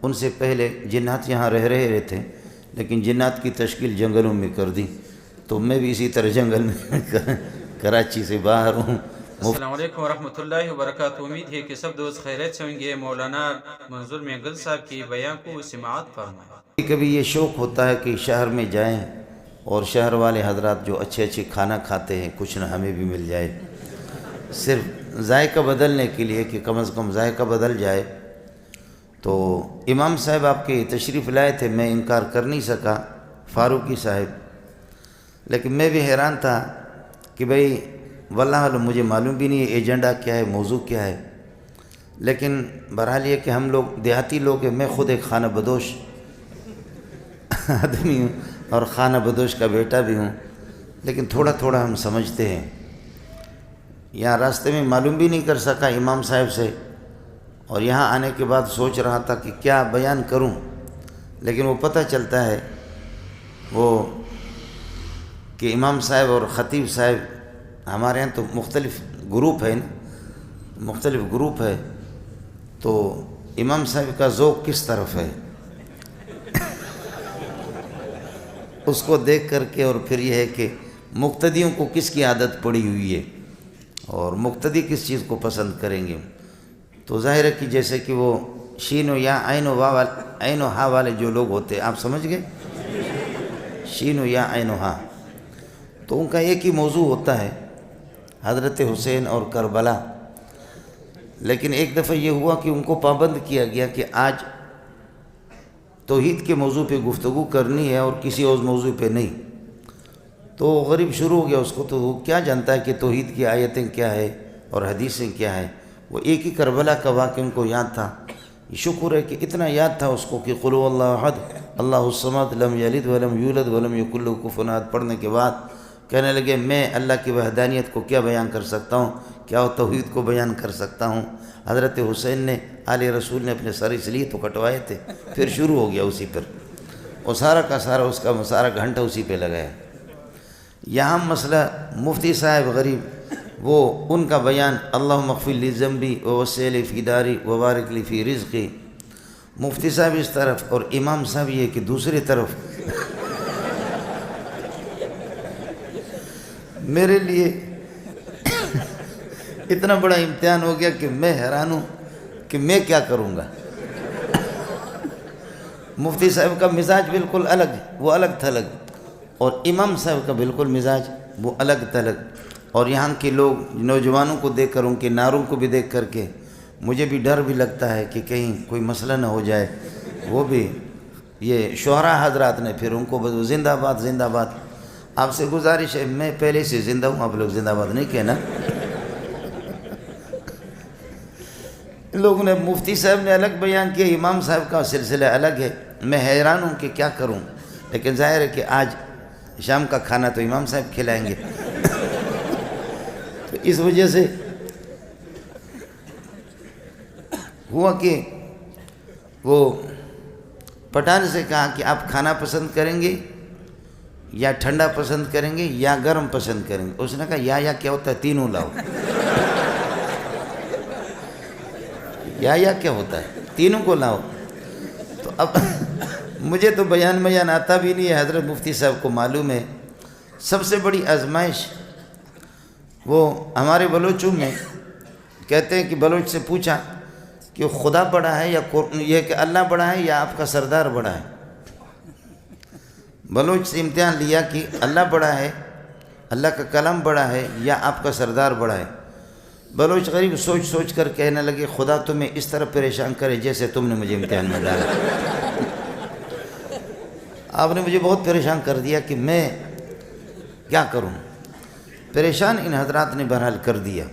ان سے پہلے جنات یہاں رہ رہے تھے، لیکن جنات کی تشکیل جنگلوں میں کر دی، تو میں بھی اسی طرح جنگل میں کراچی سے باہر ہوں۔ السلام علیکم ورحمۃ اللہ وبرکاتہ۔ امید ہے کہ سب دوست خیریت سے ہوں گے۔ مولانا منظور مینگل صاحب کی بیان کو سماعت فرمائیں۔ کبھی یہ شوق ہوتا ہے کہ شہر میں جائیں اور شہر والے حضرات جو اچھے اچھے کھانا کھاتے ہیں کچھ نہ ہمیں بھی مل جائے، صرف ذائقہ بدلنے کے لیے کہ کم از کم ذائقہ بدل جائے۔ تو امام صاحب آپ کے تشریف لائے تھے، میں انکار کر نہیں سکا، فاروقی صاحب، لیکن میں بھی حیران تھا کہ بھئی واللہ علم مجھے معلوم بھی نہیں ہے ایجنڈا کیا ہے، موضوع کیا ہے، لیکن بہرحال یہ کہ ہم لوگ دیہاتی لوگ ہیں، میں خود ایک خانہ بدوش آدمی ہوں اور خانہ بدوش کا بیٹا بھی ہوں، لیکن تھوڑا تھوڑا ہم سمجھتے ہیں۔ یہاں راستے میں معلوم بھی نہیں کر سکا امام صاحب سے، اور یہاں آنے کے بعد سوچ رہا تھا کہ کیا بیان کروں، لیکن وہ پتہ چلتا ہے وہ کہ امام صاحب اور خطیب صاحب ہمارے یہاں تو مختلف گروپ ہے نا، مختلف گروپ ہے، تو امام صاحب کا ذوق کس طرف ہے اس کو دیکھ کر کے، اور پھر یہ ہے کہ مقتدیوں کو کس کی عادت پڑی ہوئی ہے اور مقتدی کس چیز کو پسند کریں گے، تو ظاہر ہے کہ جیسے کہ وہ شین و یا عین و عین و ہا والے جو لوگ ہوتے آپ سمجھ گئے، شین و یا عین و ہا، تو ان کا ایک ہی موضوع ہوتا ہے حضرت حسین اور کربلا، لیکن ایک دفعہ یہ ہوا کہ ان کو پابند کیا گیا کہ آج توحید کے موضوع پہ گفتگو کرنی ہے اور کسی اور موضوع پہ نہیں، تو غریب شروع ہو گیا اس کو، تو وہ کیا جانتا ہے کہ توحید کی آیتیں کیا ہے اور حدیثیں کیا ہے، وہ ایک ہی کربلا کا واقعہ ان کو یاد تھا۔ شکر ہے کہ اتنا یاد تھا اس کو کہ قل هو اللہ احد اللہ الصمد لم یلد ولم یولد ولم یکن لہ کفوا احد پڑھنے کے بعد کہنے لگے میں اللہ کی وحدانیت کو کیا بیان کر سکتا ہوں، کیا توحید کو بیان کر سکتا ہوں۔ حضرت حسین نے آل رسول نے اپنے سر اس لیے تو کٹوائے تھے، پھر شروع ہو گیا اسی پر، اور سارا کا سارا اس کا سارا گھنٹہ اسی پہ لگایا۔ یہاں مسئلہ مفتی صاحب غریب، وہ ان کا بیان اللہم اغفر لی ذنبی ووسع لی فی داری وبارک لی فی رزقی، مفتی صاحب اس طرف اور امام صاحب یہ کہ دوسری طرف۔ میرے لیے اتنا بڑا امتحان ہو گیا کہ میں حیران ہوں کہ میں کیا کروں گا۔ مفتی صاحب کا مزاج بالکل الگ ہے، وہ الگ تھلگ، اور امام صاحب کا بالکل مزاج وہ الگ تھلگ، اور یہاں کے لوگ نوجوانوں کو دیکھ کر ان کے نعروں کو بھی دیکھ کر کے مجھے بھی ڈر بھی لگتا ہے کہ کہیں کوئی مسئلہ نہ ہو جائے۔ وہ بھی یہ شعراء حضرات نے پھر ان کو زندہ باد زندہ باد، آپ سے گزارش ہے میں پہلے سے زندہ ہوں، آپ لوگ زندہ باد نہیں کہنا۔ لوگوں نے مفتی صاحب نے الگ بیان کیا، امام صاحب کا سلسلہ الگ ہے، میں حیران ہوں کہ کیا کروں، لیکن ظاہر ہے کہ آج شام کا کھانا تو امام صاحب کھلائیں گے۔ تو اس وجہ سے ہوا کہ وہ پٹھان سے کہا کہ آپ کھانا پسند کریں گے یا ٹھنڈا پسند کریں گے یا گرم پسند کریں گے، اس نے کہا یا کیا ہوتا ہے، تینوں لاؤ۔ یا کیا ہوتا ہے، تینوں کو لاؤ۔ تو اب مجھے تو بیان آتا بھی نہیں ہے، حضرت مفتی صاحب کو معلوم ہے۔ سب سے بڑی آزمائش وہ ہمارے بلوچوں میں کہتے ہیں کہ بلوچ سے پوچھا کہ خدا بڑا ہے یا یہ کہ اللہ بڑا ہے یا آپ کا سردار بڑا ہے، بلوچ سے امتحان لیا کہ اللہ بڑا ہے، اللہ کا کلام بڑا ہے یا آپ کا سردار بڑا ہے۔ بلوچ غریب سوچ سوچ کر کہنے لگے خدا تمہیں اس طرح پریشان کرے جیسے تم نے مجھے امتحان میں ڈالا۔ آپ نے مجھے بہت پریشان کر دیا کہ میں کیا کروں، پریشان ان حضرات نے بہرحال کر دیا۔